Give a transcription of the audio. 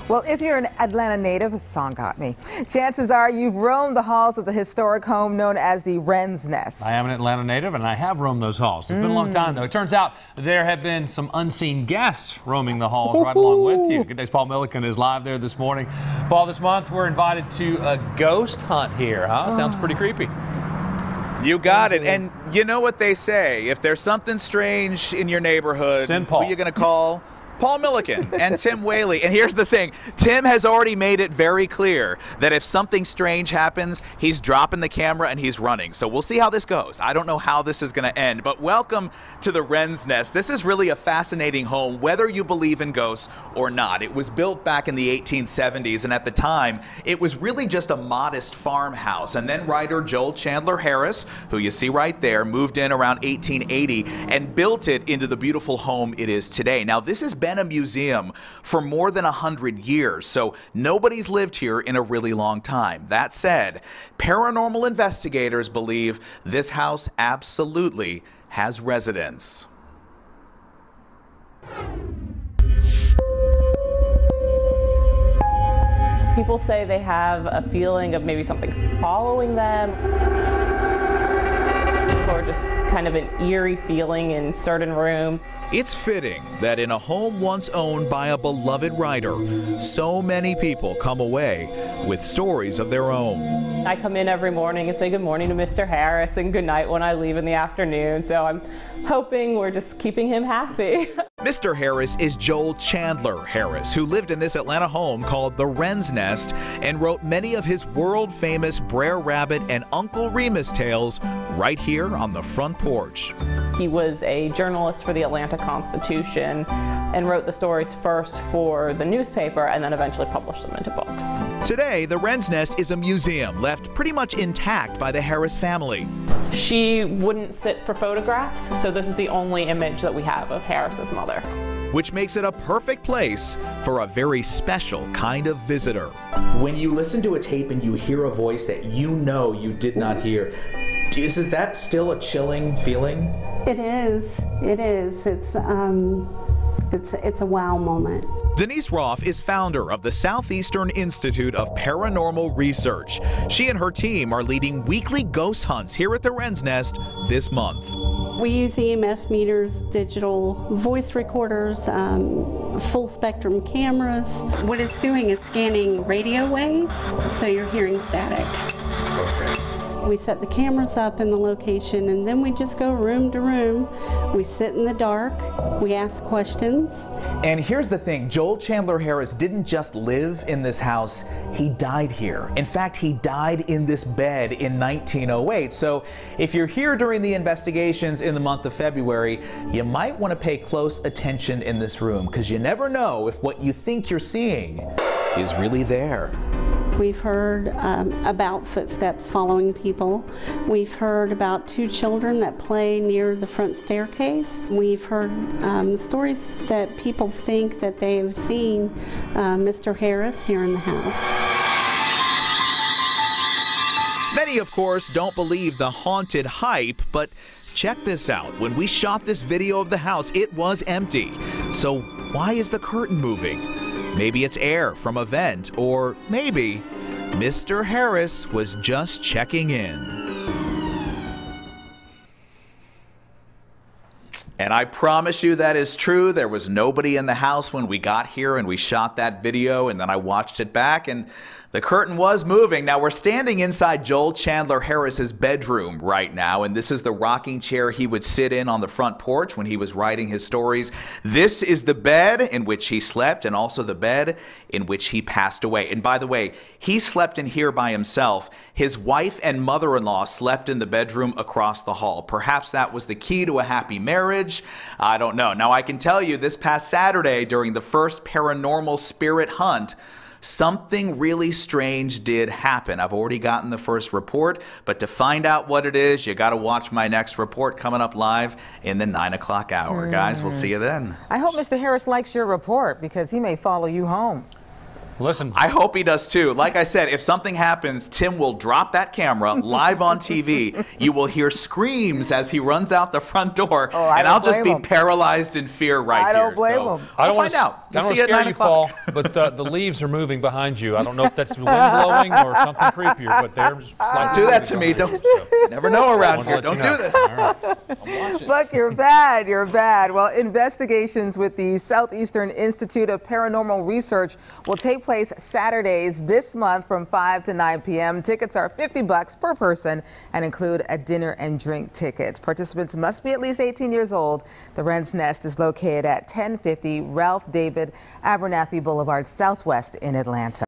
Well, if you're an Atlanta native, a song got me. Chances are you've roamed the halls of the historic home known as the Wren's Nest. I am an Atlanta native, and I have roamed those halls. It's been a long time, though. It turns out there have been some unseen guests roaming the halls right along with you. Good Day's Paul Milliken is live there this morning. Paul, this month we're invited to a ghost hunt here, huh? Sounds pretty creepy. You got it. And you know what they say. If there's something strange in your neighborhood, send Paul. Who are you going to call? Paul Milliken and Tim Whaley. And here's the thing. Tim has already made it very clear that if something strange happens, he's dropping the camera and he's running. So we'll see how this goes. I don't know how this is going to end, but welcome to the Wren's Nest. This is really a fascinating home, whether you believe in ghosts or not. It was built back in the 1870s, and at the time, it was really just a modest farmhouse. And then writer Joel Chandler Harris, who you see right there, moved in around 1880 and built it into the beautiful home it is today. Now, this has been a museum for more than 100 years, so nobody's lived here in a really long time. That said, paranormal investigators believe this house absolutely has residents. People say they have a feeling of maybe something following them, or just kind of an eerie feeling in certain rooms. It's fitting that in a home once owned by a beloved writer, so many people come away with stories of their own. I come in every morning and say good morning to Mr. Harris and good night when I leave in the afternoon, so I'm hoping we're just keeping him happy. Mr. Harris is Joel Chandler Harris, who lived in this Atlanta home called the Wren's Nest and wrote many of his world-famous Brer Rabbit and Uncle Remus tales right here on the front porch. He was a journalist for the Atlanta Constitution and wrote the stories first for the newspaper and then eventually published them into books. Today, the Wren's Nest is a museum left pretty much intact by the Harris family. She wouldn't sit for photographs, so this is the only image that we have of Harris's mother. Which makes it a perfect place for a very special kind of visitor. When you listen to a tape and you hear a voice that you know you did not hear, is that still a chilling feeling? It is. It is. It's a wow moment. Denise Roth is founder of the Southeastern Institute of Paranormal Research. She and her team are leading weekly ghost hunts here at the Wren's Nest this month. We use EMF meters, digital voice recorders, full spectrum cameras. What it's doing is scanning radio waves, so you're hearing static. We set the cameras up in the location and then we just go room to room. We sit in the dark, we ask questions. And here's the thing, Joel Chandler Harris didn't just live in this house, he died here. In fact, he died in this bed in 1908. So if you're here during the investigations in the month of February, you might want to pay close attention in this room because you never know if what you think you're seeing is really there. We've heard about footsteps following people. We've heard about two children that play near the front staircase. We've heard stories that people think that they have seen Mr. Harris here in the house. Many, of course, don't believe the haunted hype, but check this out. When we shot this video of the house, it was empty. So why is the curtain moving? Maybe it's air from a vent, or maybe Mr. Harris was just checking in. And I promise you that is true. There was nobody in the house when we got here and we shot that video, and then I watched it back and the curtain was moving. Now we're standing inside Joel Chandler Harris's bedroom right now, and this is the rocking chair he would sit in on the front porch when he was writing his stories. This is the bed in which he slept and also the bed in which he passed away. And by the way, he slept in here by himself. His wife and mother-in-law slept in the bedroom across the hall. Perhaps that was the key to a happy marriage. I don't know. Now I can tell you this past Saturday during the first paranormal spirit hunt, something really strange did happen. I've already gotten the first report, but to find out what it is, you got to watch my next report coming up live in the 9 o'clock hour. Guys, we'll see you then. I hope Mr. Harris likes your report because he may follow you home. Listen, I hope he does too. Like I said, if something happens, Tim will drop that camera live on TV. You will hear screams as he runs out the front door, and I'll just be paralyzed in fear right here. I don't blame him. I don't want to scare you, Paul, but the leaves are moving behind you. I don't know if that's the wind blowing or something creepier, but they're just slightly. Do that to me. Don't. You never know around here. Don't do this. Look, you're bad. You're bad. Well, investigations with the Southeastern Institute of Paranormal Research will take place Saturdays this month from 5 to 9 p.m. Tickets are $50 per person and include a dinner and drink ticket. Participants must be at least 18 years old. The Wren's Nest is located at 1050 Ralph David Abernathy Boulevard Southwest in Atlanta.